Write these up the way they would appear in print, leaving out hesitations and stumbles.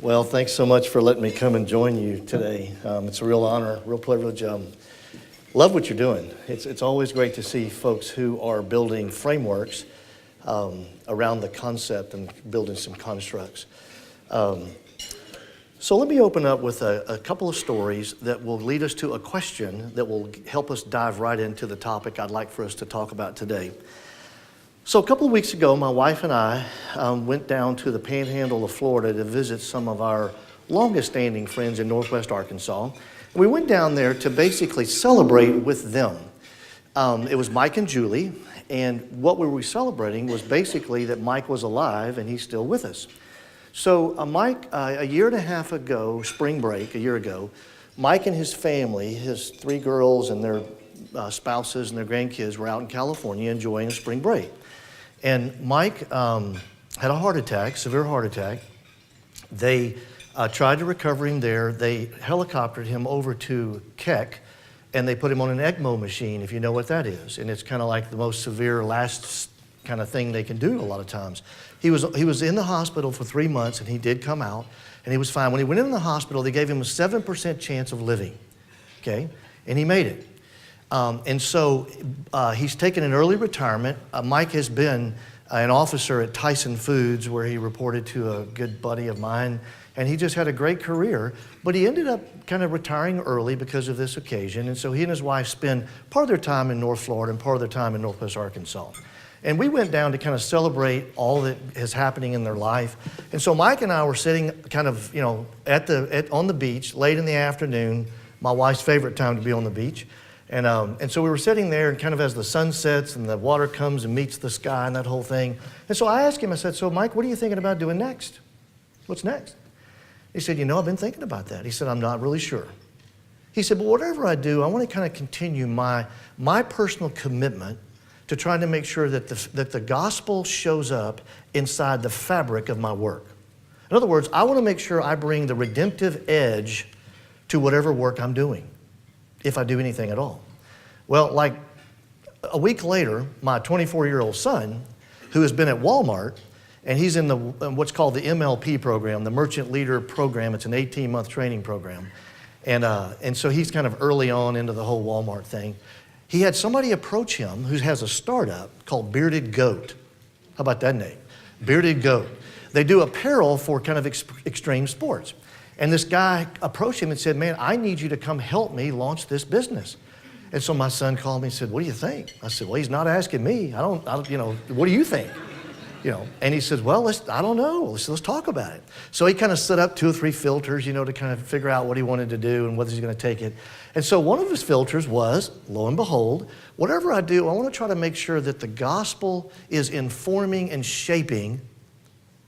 Well, thanks so much for letting me come and join you today. It's a real honor, real privilege. Love what you're doing. It's always great to see folks who are building frameworks around the concept and building some constructs. So let me open up with a couple of stories that will lead us to a question that will help us dive right into the topic I'd like for us to talk about today. So a couple of weeks ago, my wife and I went down to the panhandle of Florida to visit some of our longest-standing friends in Northwest Arkansas. And we went down there to basically celebrate with them. It was Mike and Julie, and what we were celebrating was basically that Mike was alive and he's still with us. So Mike, a year and a half ago, spring break, a year ago, Mike and his family, his 3 girls and their spouses and their grandkids were out in California enjoying a spring break. And Mike had a heart attack, severe heart attack. They tried to recover him there. They helicoptered him over to Keck, and they put him on an ECMO machine, if you know what that is. And it's kind of like the most severe last kind of thing they can do a lot of times. He was in the hospital for 3 months, and he did come out, and he was fine. When he went in the hospital, they gave him a 7% chance of living, okay? And he made it. And so he's taken an early retirement. Mike has been an officer at Tyson Foods, where he reported to a good buddy of mine, and he just had a great career, but he ended up kind of retiring early because of this occasion. And so he and his wife spend part of their time in North Florida and part of their time in Northwest Arkansas. And we went down to kind of celebrate all that is happening in their life. And so Mike and I were sitting kind of, you know, on the beach late in the afternoon, my wife's favorite time to be on the beach. And so we were sitting there, and kind of as the sun sets and the water comes and meets the sky and that whole thing. And so I asked him, I said, so Mike, what are you thinking about doing next? What's next? He said, you know, I've been thinking about that. He said, I'm not really sure. He said, but whatever I do, I want to kind of continue my personal commitment to trying to make sure that the gospel shows up inside the fabric of my work. In other words, I want to make sure I bring the redemptive edge to whatever work I'm doing, if I do anything at all. Well, like a week later, my 24-year-old son, who has been at Walmart, and he's in what's called the MLP program, the Merchant Leader Program. It's an 18-month training program. And so he's kind of early on into the whole Walmart thing. He had somebody approach him who has a startup called Bearded Goat. How about that name? Bearded Goat. They do apparel for kind of extreme sports. And this guy approached him and said, man, I need you to come help me launch this business. And so my son called me and said, what do you think? I said, well, he's not asking me. I don't, you know, what do you think? You know, and he said, well, I don't know. Let's talk about it. So he kind of set up 2 or 3 filters, you know, to kind of figure out what he wanted to do and whether he's going to take it. And so one of his filters was, lo and behold, whatever I do, I want to try to make sure that the gospel is informing and shaping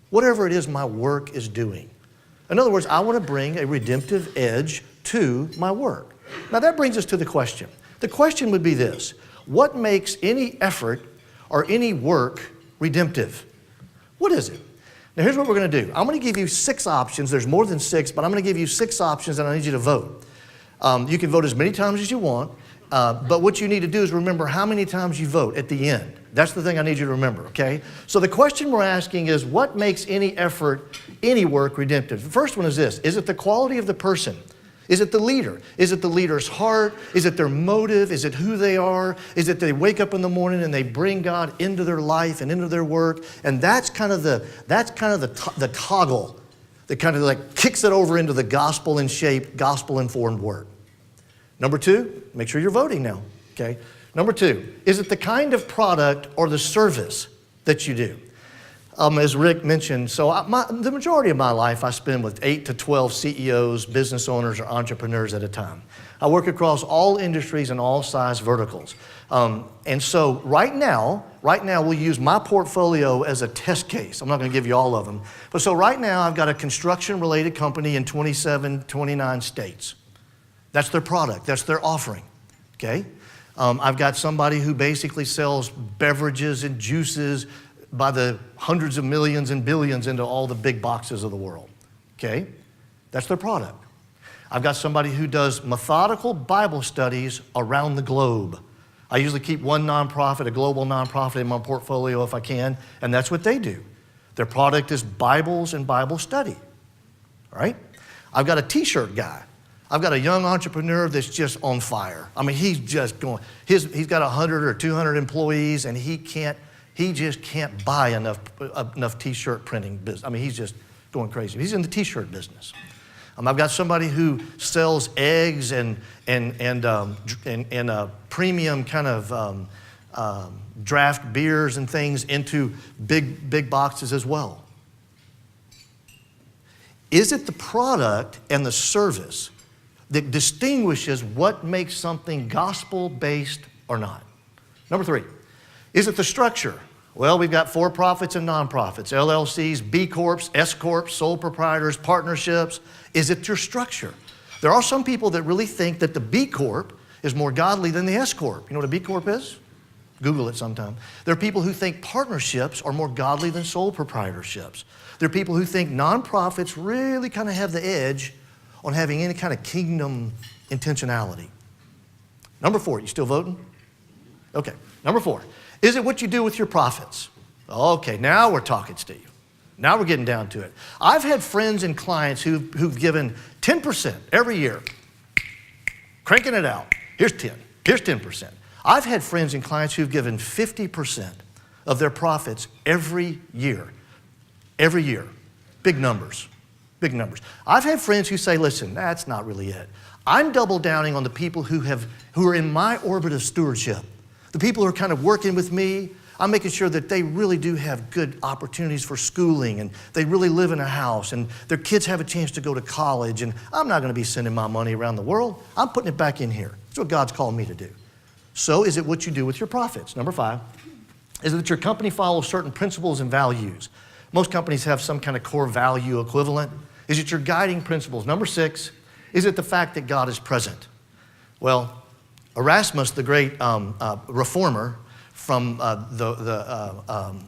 whatever it is my work is doing. In other words, I want to bring a redemptive edge to my work. Now that brings us to the question. The question would be this: what makes any effort or any work redemptive? What is it? Now here's what we're going to do. I'm going to give you 6 options. There's more than 6, but I'm going to give you 6 options, and I need you to vote. You can vote as many times as you want, but what you need to do is remember how many times you vote at the end. That's the thing I need you to remember, okay? So the question we're asking is, what makes any effort, any work redemptive? The first one is this: is it the quality of the person? Is it the leader? Is it the leader's heart? Is it their motive? Is it who they are? Is it they wake up in the morning and they bring God into their life and into their work? And that's kind of the toggle that kind of like kicks it over into the gospel in shape, gospel informed work. Number 2, make sure you're voting now, okay? Number 2, is it the kind of product or the service that you do? As Rick mentioned, so the majority of my life I spend with 8 to 12 CEOs, business owners, or entrepreneurs at a time. I work across all industries and all size verticals. And so right now we'll use my portfolio as a test case. I'm not going to give you all of them. But so right now I've got a construction-related company in 27, 29 states. That's their product. That's their offering, okay? I've got somebody who basically sells beverages and juices by the hundreds of millions and billions into all the big boxes of the world, okay? That's their product. I've got somebody who does methodical Bible studies around the globe. I usually keep one nonprofit, a global nonprofit, in my portfolio if I can, and that's what they do. Their product is Bibles and Bible study. all right? I've got a t-shirt guy. I've got a young entrepreneur that's just on fire. I mean, he's just going, he's got 100 or 200 employees, and he just can't buy enough t-shirt printing business. I mean, he's just going crazy. He's in the t-shirt business. I've got somebody who sells eggs and premium kind of draft beers and things into big boxes as well. Is it the product and the service that distinguishes what makes something gospel-based or not? Number 3, is it the structure? Well, we've got for-profits and nonprofits, LLCs, B Corps, S Corps, sole proprietors, partnerships. Is it your structure? There are some people that really think that the B Corp is more godly than the S Corp. You know what a B Corp is? Google it sometime. There are people who think partnerships are more godly than sole proprietorships. There are people who think nonprofits really kind of have the edge on having any kind of kingdom intentionality. Number 4, you still voting? Okay, number 4. Is it what you do with your profits? Okay, now we're talking, Steve. Now we're getting down to it. I've had friends and clients who've given 10% every year, cranking it out. Here's 10, here's 10%. I've had friends and clients who've given 50% of their profits every year. Every year. Big numbers. Big numbers. I've had friends who say, listen, that's not really it. I'm double downing on the people who are in my orbit of stewardship. The people who are kind of working with me, I'm making sure that they really do have good opportunities for schooling, and they really live in a house, and their kids have a chance to go to college, and I'm not going to be sending my money around the world. I'm putting it back in here. That's what God's called me to do. So is it what you do with your profits? Number 5, is it that your company follows certain principles and values? Most companies have some kind of core value equivalent. Is it your guiding principles? Number 6, is it the fact that God is present? Well, Erasmus, the great reformer from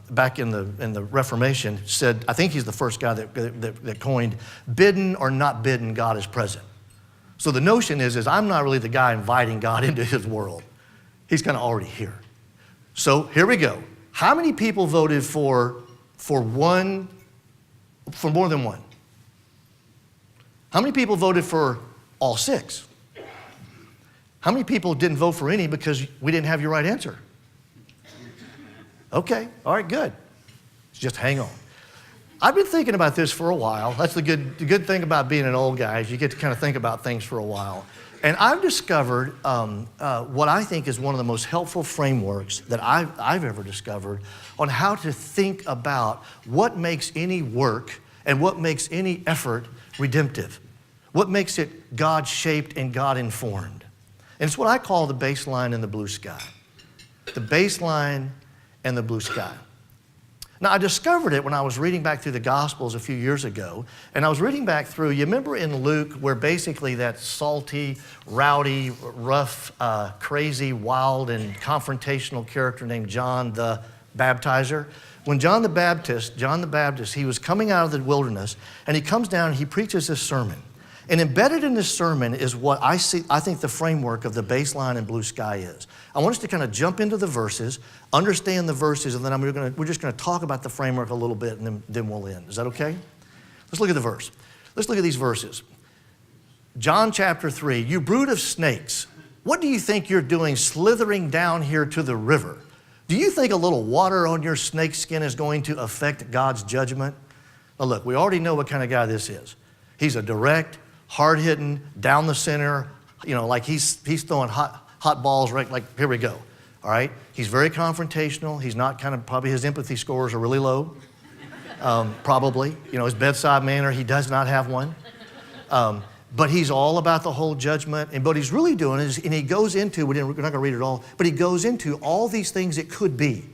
back in the Reformation, said, I think he's the first guy that coined, bidden or not bidden, God is present. So the notion is I'm not really the guy inviting God into his world. He's kind of already here. So here we go. How many people voted for more than one? How many people voted for all 6? How many people didn't vote for any because we didn't have your right answer? Okay, all right, good. Just hang on. I've been thinking about this for a while. That's the good thing about being an old guy is you get to kind of think about things for a while. And I've discovered what I think is one of the most helpful frameworks that I've ever discovered on how to think about what makes any work and what makes any effort redemptive. What makes it God-shaped and God-informed. And it's what I call the baseline and the blue sky. The baseline and the blue sky. Now, I discovered it when I was reading back through the Gospels a few years ago, and I was reading back through, you remember in Luke where basically that salty, rowdy, rough, crazy, wild, and confrontational character named John the Baptizer? When John the Baptist, he was coming out of the wilderness, and he comes down and he preaches this sermon. And embedded in this sermon is what I think the framework of the baseline and blue sky is. I want us to kind of jump into the verses, understand the verses, and then we're just going to talk about the framework a little bit, and then we'll end. Is that okay? Let's look at the verse. Let's look at these verses. John chapter 3, you brood of snakes, what do you think you're doing slithering down here to the river? Do you think a little water on your snake skin is going to affect God's judgment? Now look, we already know what kind of guy this is. He's a direct, hard-hitting, down the center, like he's throwing hot balls, right? Like, here we go, all right? He's very confrontational. He's not probably his empathy scores are really low, probably. His bedside manner, he does not have one. But he's all about the whole judgment. And what he's really doing is, and he goes into, we're not going to read it all, but he goes into all these things it could be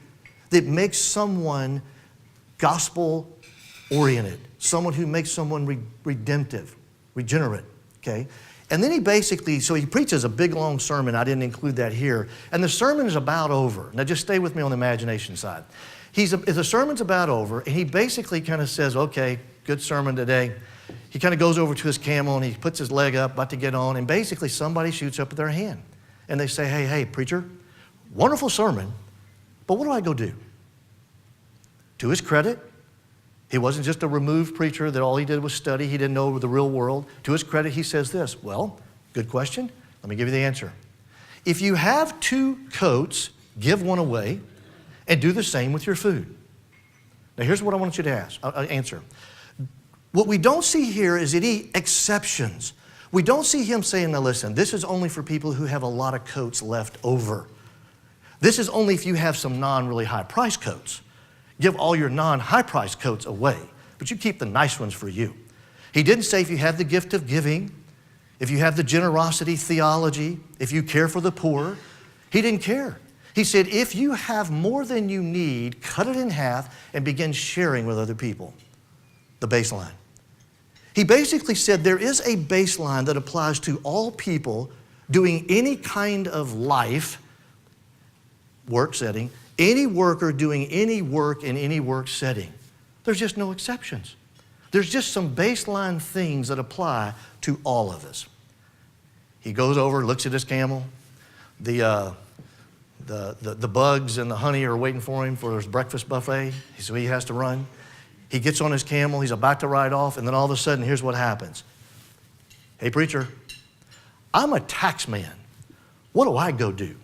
that makes someone gospel-oriented, someone who makes someone redemptive, regenerate, okay? And then he preaches a big, long sermon. I didn't include that here. And the sermon is about over. Now, just stay with me on the imagination side. The sermon's about over, and he basically kind of says, okay, good sermon today. He kind of goes over to his camel, and he puts his leg up, about to get on, and basically somebody shoots up their hand. And they say, hey, preacher, wonderful sermon, but what do I go do? To his credit, He wasn't just a removed preacher that all he did was study. He didn't know the real world. To his credit, he says this. Well, good question. Let me give you the answer. If you have 2 coats, give one away and do the same with your food. Now, here's what I want you to answer. What we don't see here is any exceptions. We don't see him saying, now listen, this is only for people who have a lot of coats left over. This is only if you have some non-really high-priced coats. Give all your non-high-priced coats away, but you keep the nice ones for you. He didn't say if you have the gift of giving, if you have the generosity theology, if you care for the poor. He didn't care. He said, if you have more than you need, cut it in half and begin sharing with other people. The baseline. He basically said there is a baseline that applies to all people doing any kind of life, work setting, any worker doing any work in any work setting. There's just no exceptions. There's just some baseline things that apply to all of us. He goes over, looks at his camel. The bugs and the honey are waiting for him for his breakfast buffet, so he has to run. He gets on his camel, he's about to ride off, and then all of a sudden, here's what happens. Hey, preacher, I'm a tax man. What do I go do?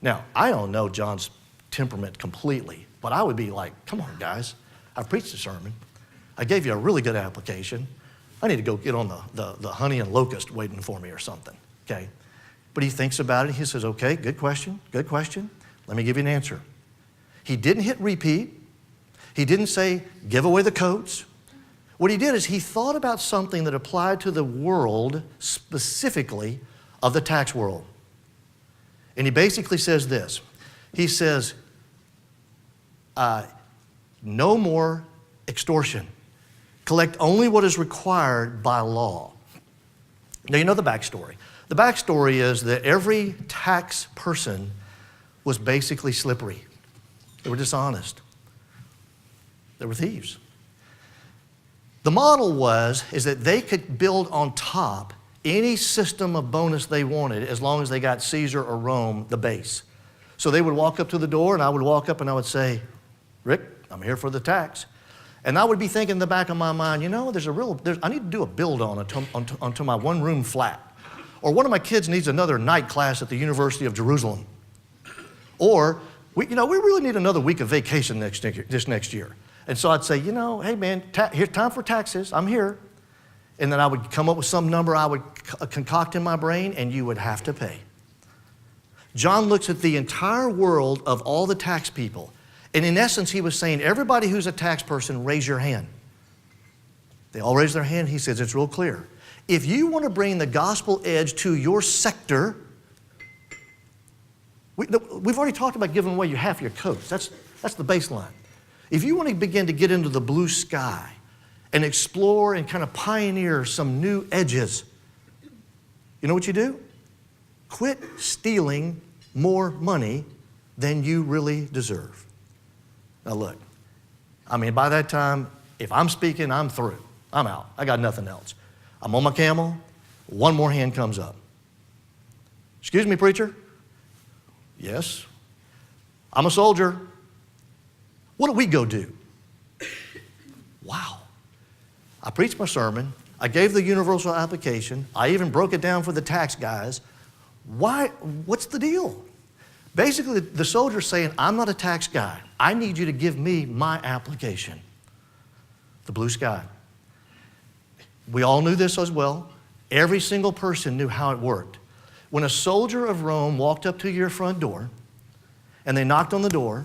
Now, I don't know John's temperament completely, but I would be like, come on, guys. I preached a sermon. I gave you a really good application. I need to go get on the honey and locust waiting for me or something, okay? But he thinks about it. He says, okay, good question, good question. Let me give you an answer. He didn't hit repeat. He didn't say, give away the coats. What he did is he thought about something that applied to the world, specifically of the tax world. And he basically says this. He says, no more extortion. Collect only what is required by law. Now, you know the backstory. The backstory is that every tax person was basically slippery. They were dishonest. They were thieves. The model is that they could build on top any system of bonus they wanted as long as they got Caesar or Rome, the base. So they would walk up to the door and I would walk up and I would say, Rick, I'm here for the tax. And I would be thinking in the back of my mind, you know, I need to do a build onto my one-room flat. Or one of my kids needs another night class at the University of Jerusalem. Or, we really need another week of vacation this next year. And so I'd say, hey man, here's time for taxes, I'm here. And then I would come up with some number I would concoct in my brain and you would have to pay. John looks at the entire world of all the tax people. And in essence, he was saying, everybody who's a tax person, raise your hand. They all raise their hand. He says, it's real clear. If you want to bring the gospel edge to your sector, we've already talked about giving away half your coats. That's the baseline. If you want to begin to get into the blue sky and explore and kind of pioneer some new edges, you know what you do? Quit stealing more money than you really deserve. Now look, by that time, if I'm speaking, I'm through. I'm out. I got nothing else. I'm on my camel. One more hand comes up. Excuse me, preacher? Yes. I'm a soldier. What do we go do? Wow. I preached my sermon. I gave the universal application. I even broke it down for the tax guys. Why? What's the deal? Basically, the soldier's saying, I'm not a tax guy. I need you to give me my application. The blue sky. We all knew this as well. Every single person knew how it worked. When a soldier of Rome walked up to your front door and they knocked on the door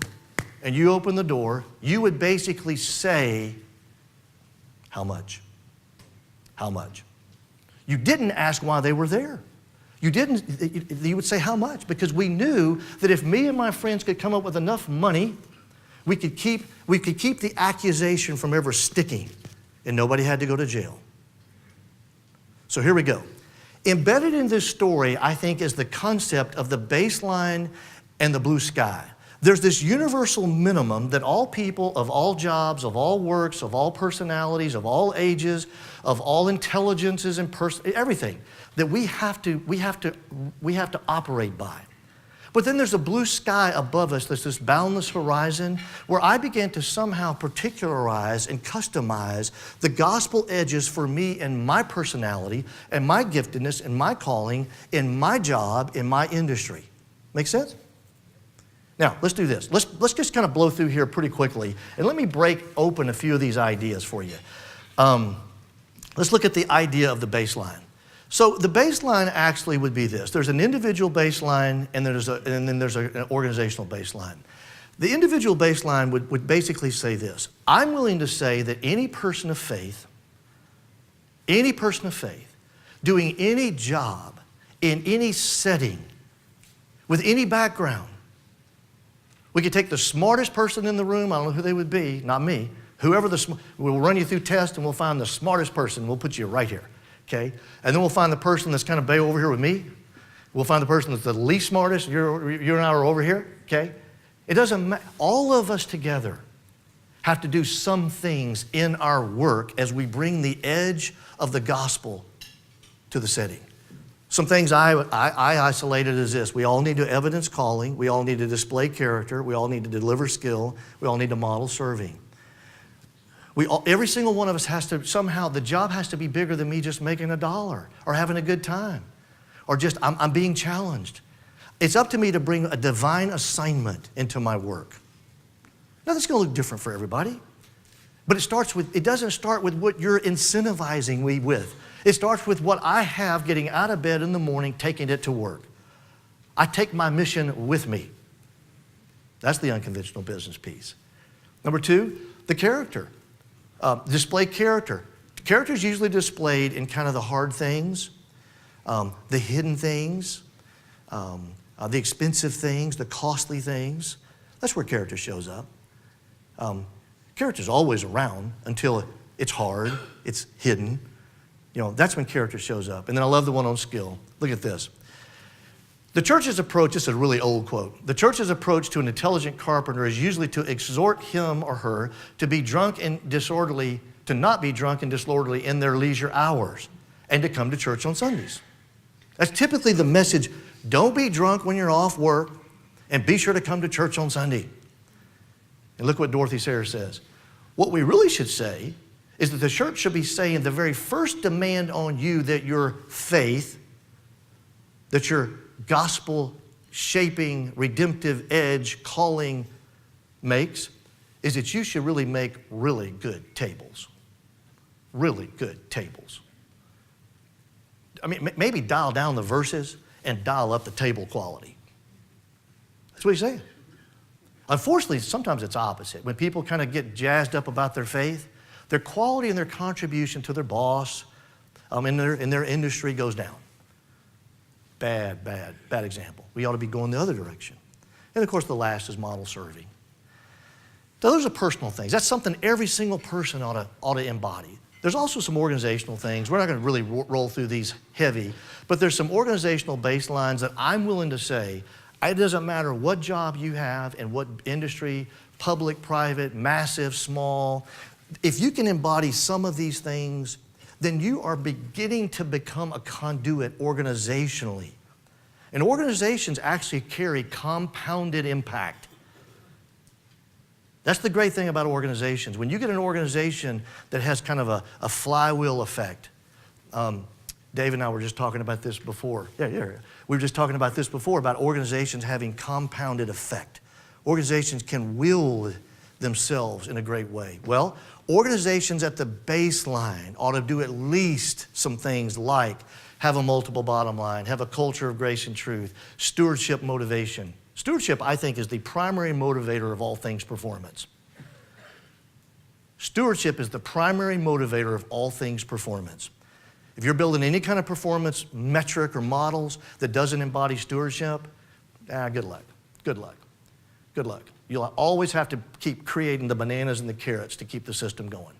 and you opened the door, you would basically say, how much? How much? You didn't ask why they were there. You would say how much? Because we knew that if me and my friends could come up with enough money, we could keep the accusation from ever sticking and nobody had to go to jail. So here we go. Embedded in this story, I think, is the concept of the baseline and the blue sky. There's this universal minimum that all people of all jobs, of all works, of all personalities, of all ages, of all intelligences and everything that we have to operate by. But then there's a blue sky above us, there's this boundless horizon where I began to somehow particularize and customize the gospel edges for me and my personality and my giftedness and my calling in my job, in my industry. Make sense? Now, let's do this. Let's just kind of blow through here pretty quickly, and let me break open a few of these ideas for you. Let's look at the idea of the baseline. So the baseline actually would be this. There's an individual baseline, and then there's an organizational baseline. The individual baseline would basically say this. I'm willing to say that any person of faith, doing any job, in any setting, with any background, we could take the smartest person in the room, I don't know who they would be, not me, we'll run you through tests and we'll find the smartest person, we'll put you right here, okay? And then we'll find the person that's kind of way over here with me. We'll find the person that's the least smartest, you and I are over here, okay? It doesn't matter, all of us together have to do some things in our work as we bring the edge of the gospel to the setting. Some things I isolated as this. We all need to evidence calling. We all need to display character. We all need to deliver skill. We all need to model serving. Every single one of us has to, somehow, the job has to be bigger than me just making $1 or having a good time or just I'm being challenged. It's up to me to bring a divine assignment into my work. Now, that's going to look different for everybody, but it doesn't start with what you're incentivizing me with. It starts with what I have getting out of bed in the morning, taking it to work. I take my mission with me. That's the unconventional business piece. Number two, the character. Display character. Character is usually displayed in kind of the hard things, the hidden things, the expensive things, the costly things. That's where character shows up. Character's always around until it's hard, it's hidden. That's when character shows up. And then I love the one on skill. Look at this. The church's approach, this is a really old quote. The church's approach to an intelligent carpenter is usually to exhort him or her to not be drunk and disorderly in their leisure hours and to come to church on Sundays. That's typically the message. Don't be drunk when you're off work and be sure to come to church on Sunday. And look what Dorothy Sayers says. What we really should say is that the church should be saying the very first demand on you that your faith, that your gospel-shaping, redemptive edge calling makes, is that you should really make really good tables. Really good tables. I mean, maybe dial down the verses and dial up the table quality. That's what he's saying. Unfortunately, sometimes it's opposite. When people kind of get jazzed up about their faith, their quality and their contribution to their boss in their industry goes down. Bad example. We ought to be going the other direction. And of course, the last is model serving. Those are personal things. That's something every single person ought to embody. There's also some organizational things. We're not going to really roll through these heavy, but there's some organizational baselines that I'm willing to say, it doesn't matter what job you have and what industry, public, private, massive, small, if you can embody some of these things, then you are beginning to become a conduit organizationally. And organizations actually carry compounded impact. That's the great thing about organizations. When you get an organization that has kind of a flywheel effect, Dave and I were just talking about this before. We were just talking about this before, about organizations having compounded effect. Organizations can wield themselves in a great way. Well, organizations at the baseline ought to do at least some things like have a multiple bottom line, have a culture of grace and truth, stewardship motivation. Stewardship, I think, is the primary motivator of all things performance. Stewardship is the primary motivator of all things performance. If you're building any kind of performance metric or models that doesn't embody stewardship, good luck, good luck, good luck. You'll always have to keep creating the bananas and the carrots to keep the system going.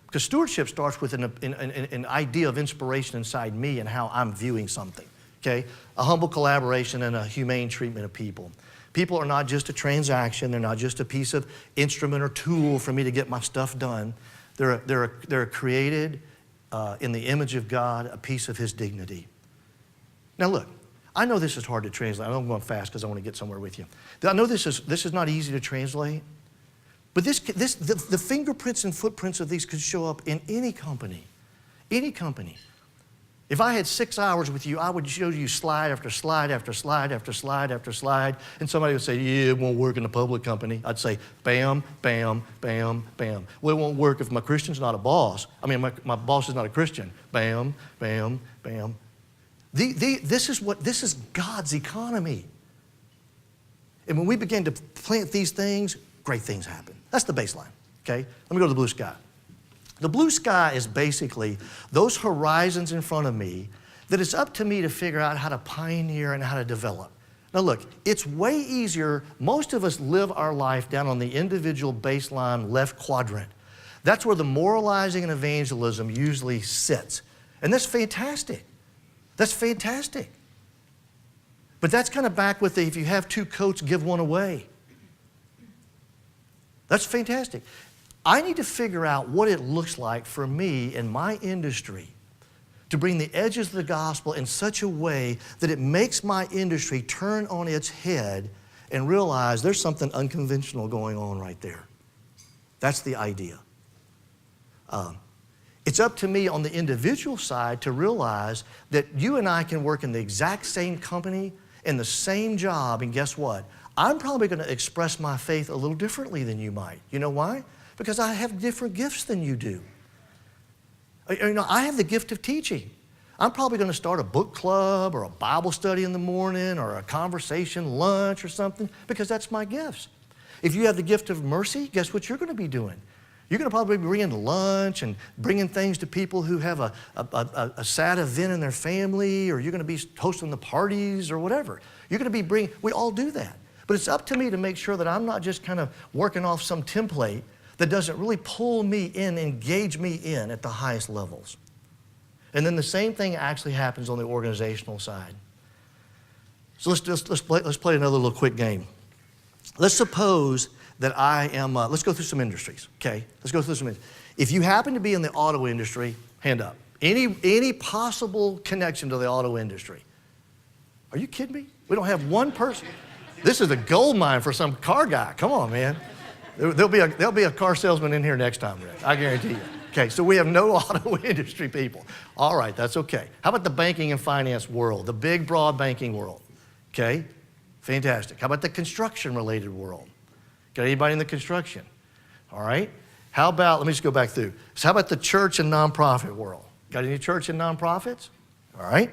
Because stewardship starts with an idea of inspiration inside me and how I'm viewing something, okay? A humble collaboration and a humane treatment of people. People are not just a transaction. They're not just a piece of instrument or tool for me to get my stuff done. They're created in the image of God, a piece of His dignity. Now look, I know this is hard to translate. I'm going fast because I want to get somewhere with you. I know this is not easy to translate, but the fingerprints and footprints of these could show up in any company. Any company. If I had 6 hours with you, I would show you slide after slide after slide after slide after slide, and somebody would say, yeah, it won't work in a public company. I'd say, bam, bam, bam, bam. Well, it won't work if my Christian's not a boss. I mean, my boss is not a Christian. Bam, bam, bam. This is God's economy. And when we begin to plant these things, great things happen. That's the baseline, okay? Let me go to the blue sky. The blue sky is basically those horizons in front of me that it's up to me to figure out how to pioneer and how to develop. Now look, it's way easier. Most of us live our life down on the individual baseline left quadrant. That's where the moralizing and evangelism usually sits. And that's fantastic. That's fantastic. But that's kind of back with the, if you have 2 coats, give one away. That's fantastic. I need to figure out what it looks like for me in my industry to bring the edges of the gospel in such a way that it makes my industry turn on its head and realize there's something unconventional going on right there. That's the idea. It's up to me on the individual side to realize that you and I can work in the exact same company, in the same job, and guess what? I'm probably going to express my faith a little differently than you might. You know why? Because I have different gifts than you do. You know, I have the gift of teaching. I'm probably going to start a book club or a Bible study in the morning or a conversation lunch or something because that's my gifts. If you have the gift of mercy, guess what you're going to be doing? You're going to probably be bringing lunch and bringing things to people who have a sad event in their family, or you're going to be hosting the parties or whatever. You're going to be we all do that. But it's up to me to make sure that I'm not just kind of working off some template that doesn't really pull me in, engage me in at the highest levels. And then the same thing actually happens on the organizational side. So let's play another little quick game. Let's suppose that I am, let's go through some industries, okay? Let's go through some industries. If you happen to be in the auto industry, hand up. Any possible connection to the auto industry? Are you kidding me? We don't have one person. This is a gold mine for some car guy. Come on, man. There'll be a car salesman in here next time, Rick. I guarantee you. Okay, so we have no auto industry people. All right, that's okay. How about the banking and finance world, the big, broad banking world? Okay, fantastic. How about the construction-related world? Got anybody in the construction? All right. How about, let me just go back through. So how about the church and nonprofit world? Got any church and nonprofits? All right.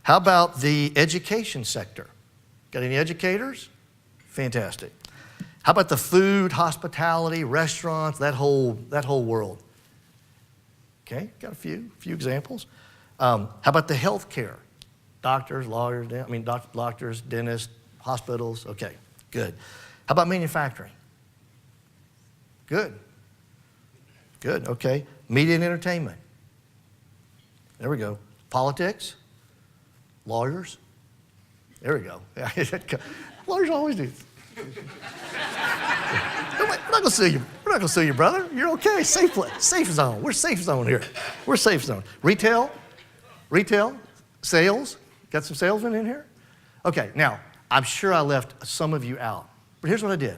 How about the education sector? Got any educators? Fantastic. How about the food, hospitality, restaurants, that whole world? Okay, got a few examples. How about the healthcare? Doctors, lawyers, doctors, dentists, hospitals. Okay, good. How about manufacturing? Good, okay. Media and entertainment. There we go. Politics, lawyers. There we go. Lawyers always do. We're not going to sue you. We're not going to sue you, brother. You're okay. Safe zone. We're safe zone here. We're safe zone. Retail, sales. Got some salesmen in here? Okay, now, I'm sure I left some of you out. But here's what I did.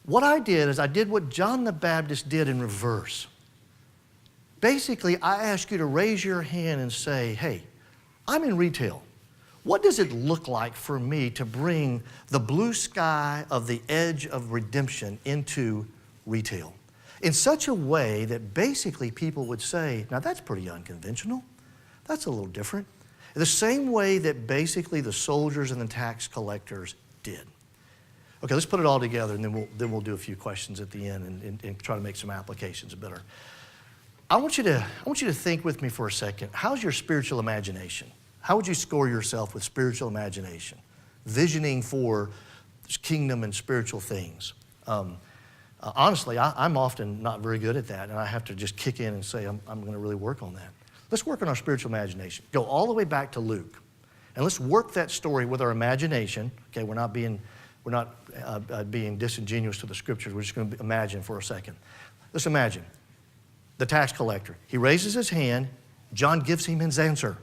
What I did is I did what John the Baptist did in reverse. Basically, I asked you to raise your hand and say, hey, I'm in retail. What does it look like for me to bring the blue sky of the edge of redemption into retail in such a way that basically people would say, now that's pretty unconventional. That's a little different. The same way that basically the soldiers and the tax collectors did. Okay, let's put it all together, and then we'll do a few questions at the end and try to make some applications better. I want you to think with me for a second. How's your spiritual imagination? How would you score yourself with spiritual imagination, visioning for kingdom and spiritual things? Honestly, I'm often not very good at that, and I have to just kick in and say, I'm going to really work on that. Let's work on our spiritual imagination. Go all the way back to Luke, and let's work that story with our imagination. Okay, we're not being disingenuous to the scriptures. We're just going to imagine for a second. Let's imagine the tax collector. He raises his hand. John gives him his answer.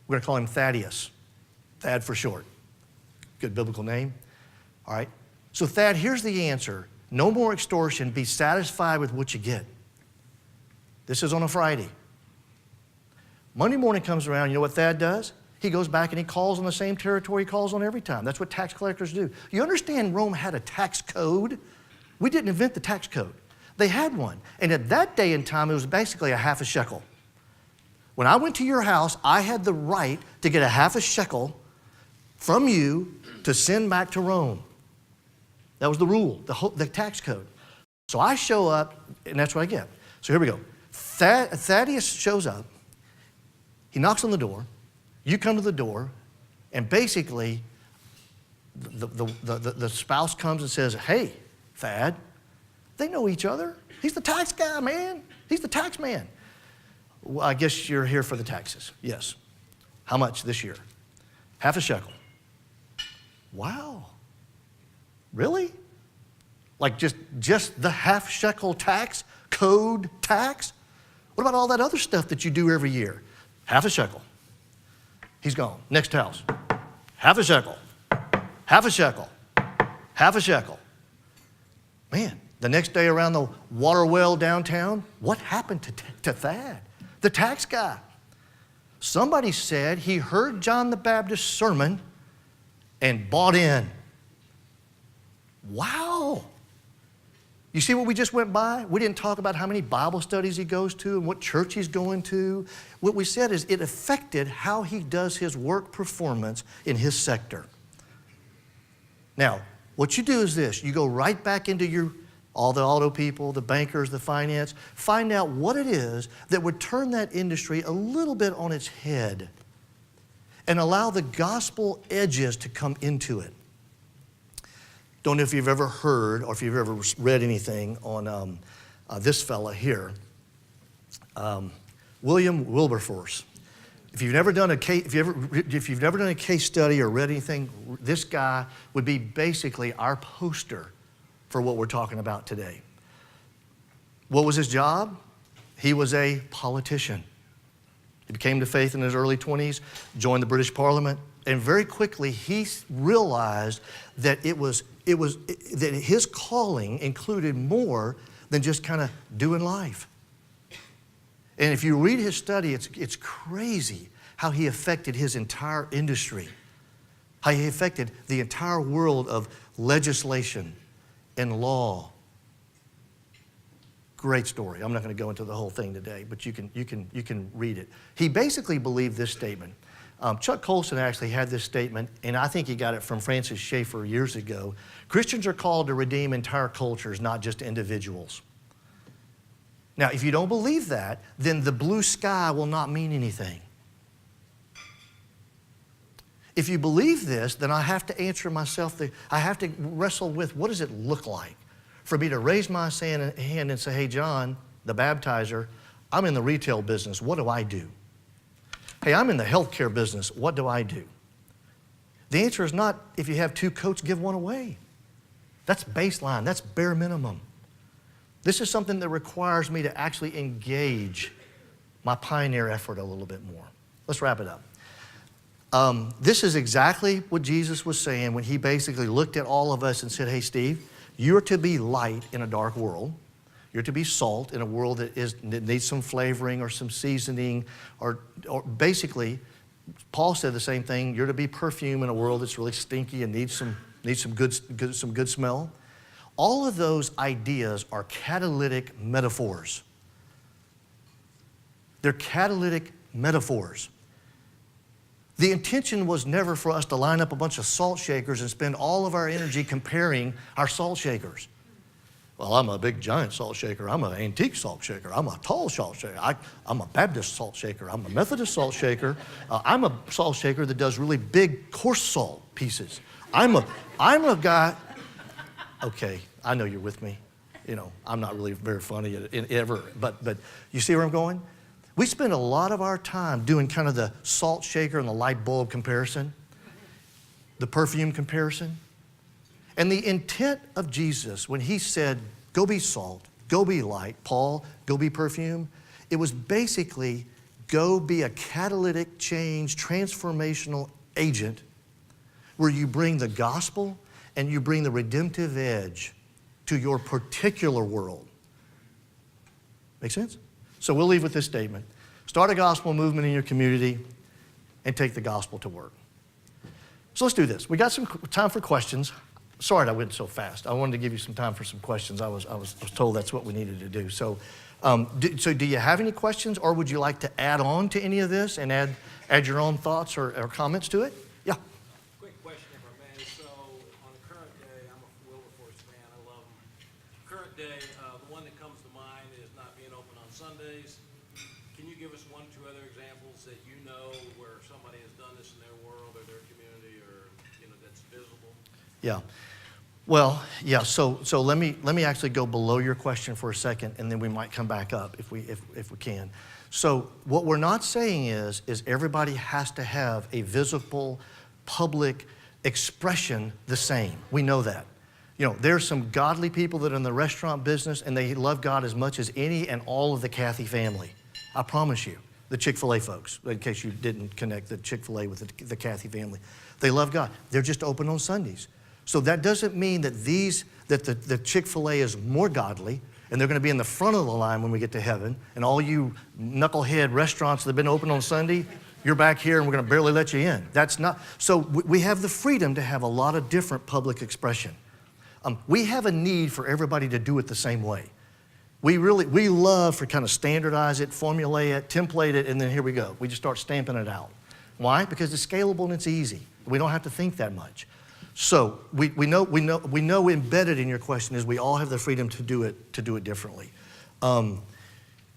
We're going to call him Thaddeus. Thad for short. Good biblical name. All right. So Thad, here's the answer. No more extortion. Be satisfied with what you get. This is on a Friday. Monday morning comes around. You know what Thad does? He goes back and he calls on the same territory he calls on every time. That's what tax collectors do. You understand Rome had a tax code? We didn't invent the tax code. They had one. And at that day and time, it was basically a half a shekel. When I went to your house, I had the right to get a half a shekel from you to send back to Rome. That was the rule, the tax code. So I show up, and that's what I get. So here we go. Thaddeus shows up. He knocks on the door. You come to the door, and basically, the spouse comes and says, hey, Thad, they know each other. He's the tax guy, man. He's the tax man. Well, I guess you're here for the taxes. Yes. How much this year? Half a shekel. Wow. Really? Like just the half shekel tax, code tax? What about all that other stuff that you do every year? Half a shekel. He's gone. Next house. Half a shekel. Half a shekel. Half a shekel. Man, the next day around the water well downtown, what happened to Thad? The tax guy. Somebody said he heard John the Baptist's sermon and bought in. Wow. You see what we just went by? We didn't talk about how many Bible studies he goes to and what church he's going to. What we said is it affected how he does his work performance in his sector. Now, what you do is this. You go right back into all the auto people, the bankers, the finance, find out what it is that would turn that industry a little bit on its head and allow the gospel edges to come into it. Don't know if you've ever heard or if you've ever read anything on this fella here, William Wilberforce. If you've never done a case study or read anything, this guy would be basically our poster for what we're talking about today. What was his job? He was a politician. He came to faith in his early 20s, joined the British Parliament, and very quickly he realized that that his calling included more than just kind of doing life. And if you read his study, it's crazy how he affected his entire industry, how he affected the entire world of legislation and law. Great story. I'm not going to go into the whole thing today, but you can read it. He basically believed this statement. Chuck Colson actually had this statement, and I think he got it from Francis Schaeffer years ago. Christians are called to redeem entire cultures, not just individuals. Now, if you don't believe that, then the blue sky will not mean anything. If you believe this, then I have to answer myself, I have to wrestle with what does it look like for me to raise my hand and say, hey, John, the baptizer, I'm in the retail business. What do I do? Hey, I'm in the healthcare business. What do I do? The answer is not if you have two coats, give one away. That's baseline. That's bare minimum. This is something that requires me to actually engage my pioneer effort a little bit more. Let's wrap it up. This is exactly what Jesus was saying when he basically looked at all of us and said, hey, Steve, you're to be light in a dark world. You're to be salt in a world that needs some flavoring or some seasoning, or basically, Paul said the same thing. You're to be perfume in a world that's really stinky and needs some good smell. All of those ideas are catalytic metaphors. They're catalytic metaphors. The intention was never for us to line up a bunch of salt shakers and spend all of our energy comparing our salt shakers. Well, I'm a big giant salt shaker. I'm an antique salt shaker. I'm a tall salt shaker. I'm a Baptist salt shaker. I'm a Methodist salt shaker. I'm a salt shaker that does really big, coarse salt pieces. I'm a guy. Okay, I know you're with me. You know, I'm not really very funny ever, but you see where I'm going? We spend a lot of our time doing kind of the salt shaker and the light bulb comparison, the perfume comparison. And the intent of Jesus when he said, go be salt, go be light, Paul, go be perfume, it was basically go be a catalytic change, transformational agent where you bring the gospel and you bring the redemptive edge to your particular world. Make sense? So we'll leave with this statement. Start a gospel movement in your community and take the gospel to work. So let's do this. We got some time for questions. Sorry I went so fast. I wanted to give you some time for some questions. I was told that's what we needed to do. So, do you have any questions, or would you like to add on to any of this and add your own thoughts or comments to it? Yeah. Quick question, if I may. So, on the current day, I'm a Wilberforce fan. I love them. Current day, the one that comes to mind is not being open on Sundays. Can you give us one or two other examples that you know where somebody has done this in their world or their community, or that's visible? Yeah. Well, yeah. So let me actually go below your question for a second, and then we might come back up if we can. So what we're not saying is everybody has to have a visible, public expression the same. We know that. There's some godly people that are in the restaurant business, and they love God as much as any and all of the Cathy family. I promise you, the Chick-fil-A folks, in case you didn't connect the Chick-fil-A with the Cathy family, they love God. They're just open on Sundays. So that doesn't mean that the Chick-fil-A is more godly, and they're going to be in the front of the line when we get to heaven, and all you knucklehead restaurants that have been open on Sunday, you're back here and we're going to barely let you in. That's not. So we have the freedom to have a lot of different public expression. We have a need for everybody to do it the same way. We love to kind of standardize it, formulate it, template it, and then here we go. We just start stamping it out. Why? Because it's scalable and it's easy. We don't have to think that much. So we know embedded in your question is we all have the freedom to do it differently. In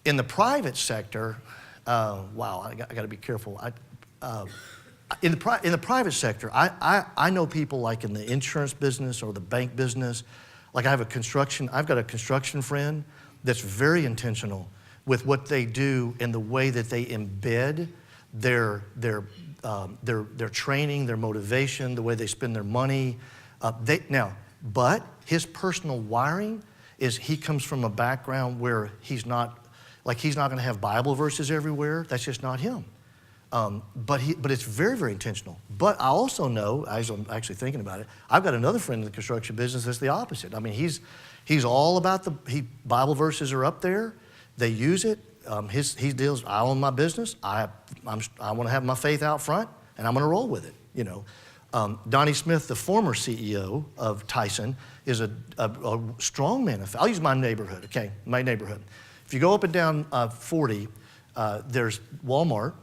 the private sector, wow, I got to be careful. In the private sector, I know people like in the insurance business or the bank business. Like I've got a construction friend that's very intentional with what they do and the way that they embed their training, their motivation, the way they spend their money. But his personal wiring is he comes from a background where he's not going to have Bible verses everywhere. That's just not him. But it's very, very intentional. But I also know, as I'm actually thinking about it, I've got another friend in the construction business that's the opposite. I mean, he's all about Bible verses are up there. They use it. He deals, I own my business. I want to have my faith out front, and I'm going to roll with it, Donnie Smith, the former CEO of Tyson, is a strong man of faith. I'll use my neighborhood, okay, my neighborhood. If you go up and down 40, there's Walmart.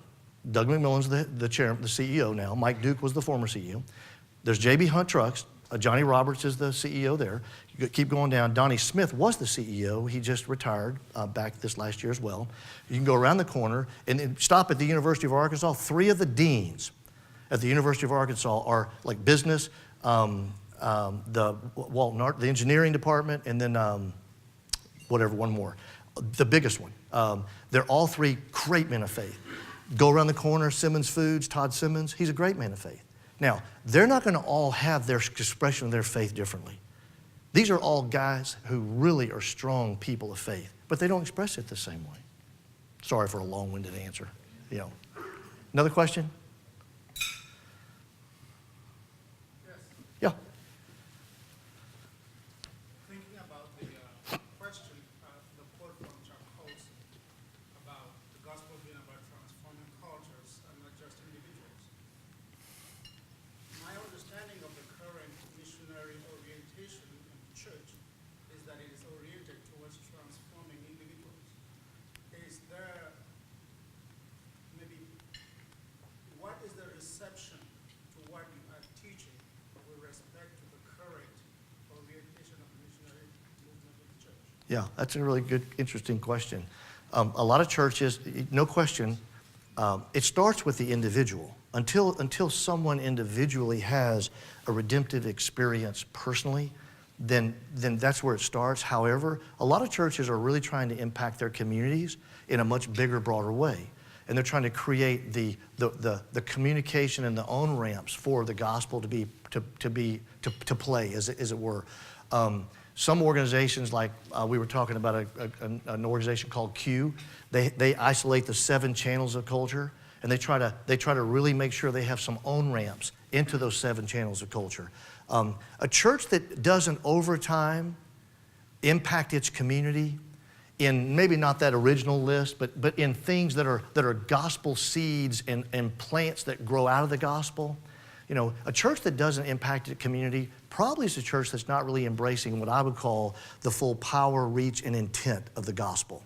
Doug McMillan's the CEO now. Mike Duke was the former CEO. There's J.B. Hunt Trucks. Johnny Roberts is the CEO there. You keep going down. Donnie Smith was the CEO. He just retired back this last year as well. You can go around the corner and then stop at the University of Arkansas. 3 of the deans at the University of Arkansas are like business, the Walton Art, the engineering department, and then one more. The biggest one. They're all 3 great men of faith. Go around the corner, Simmons Foods, Todd Simmons, he's a great man of faith. Now, they're not going to all have their expression of their faith differently. These are all guys who really are strong people of faith, but they don't express it the same way. Sorry for a long-winded answer. Another question? Yes. Yeah. Thinking about the question, the quote from Chuck Colson about the gospel being about transforming cultures and not just individuals. My understanding of the current missionary orientation in the church is that it is oriented towards transforming individuals. Is there maybe, what is the reception to what you are teaching with respect to the current orientation of the missionary movement in the church? Yeah, that's a really good, interesting question. A lot of churches, no question, it starts with the individual. Until someone individually has a redemptive experience personally, then that's where it starts. However, a lot of churches are really trying to impact their communities in a much bigger, broader way. And they're trying to create the communication and the on-ramps for the gospel to play, as it were. Some organizations, like we were talking about an organization called Q, they isolate the 7 channels of culture, and they try to really make sure they have some on-ramps into those 7 channels of culture. A church that doesn't over time impact its community in maybe not that original list, but in things that are gospel seeds and plants that grow out of the gospel. You know, a church that doesn't impact its community probably is a church that's not really embracing what I would call the full power, reach, and intent of the gospel.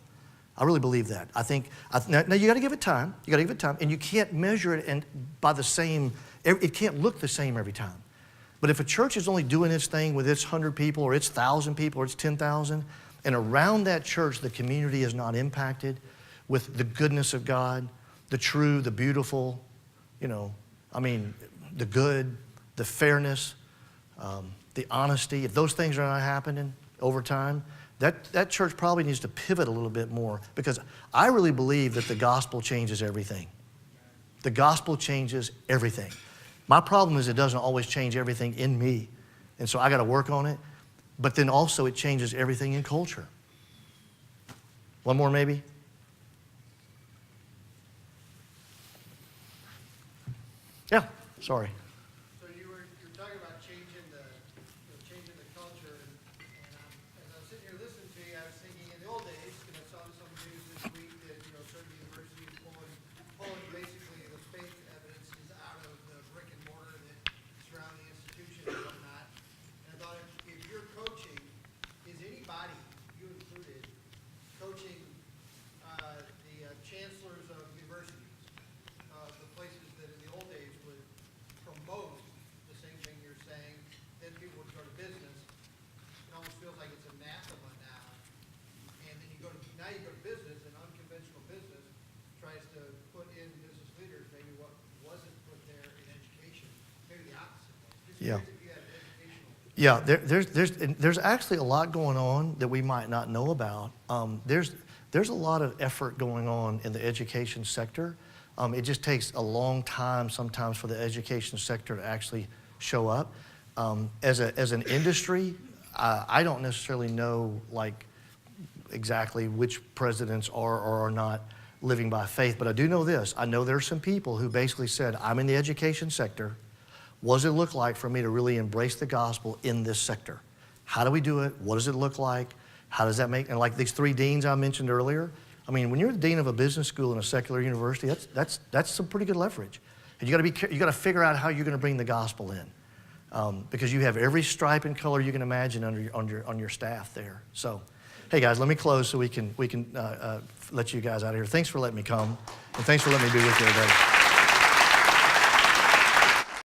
I really believe that. Now you got to give it time. You got to give it time, and you can't measure it and by the same. It can't look the same every time. But if a church is only doing its thing with its 100 people, or its 1,000 people, or its 10,000, and around that church the community is not impacted with the goodness of God, the true, the beautiful, the good, the fairness, the honesty, if those things are not happening over time, that church probably needs to pivot a little bit more, because I really believe that the gospel changes everything. The gospel changes everything. My problem is it doesn't always change everything in me, and so I got to work on it, but then also it changes everything in culture. One more maybe? Yeah, sorry. So you're talking about changing the culture, and as I was sitting here listening to you, I was thinking in the old days, I saw some news this week that certain universities pulling basically the faith evidences out of the brick and mortar that surround the institution and whatnot. And I thought, if you're coaching, is anybody, you included, coaching the chancellors of universities, the places that in the old days would promote the same thing you're saying, then people would go to business. It almost feels like it's anathema now. And then you go to business, and unconventional business tries to put in business leaders maybe what wasn't put there in education, maybe the opposite way. Just Yeah. curious if you had educational. Yeah, there's actually a lot going on that we might not know about. There's a lot of effort going on in the education sector. It just takes a long time sometimes for the education sector to actually show up. As an industry, I don't necessarily know exactly which presidents are or are not living by faith, but I do know this. I know there are some people who basically said, I'm in the education sector. What does it look like for me to really embrace the gospel in this sector? How do we do it? What does it look like? How does that make, and like these 3 deans I mentioned earlier, I mean, when you're the dean of a business school in a secular university, that's some pretty good leverage. And you got to figure out how you're going to bring the gospel in, because you have every stripe and color you can imagine on your staff there. So, hey guys, let me close so we can let you guys out of here. Thanks for letting me come, and thanks for letting me be with you today.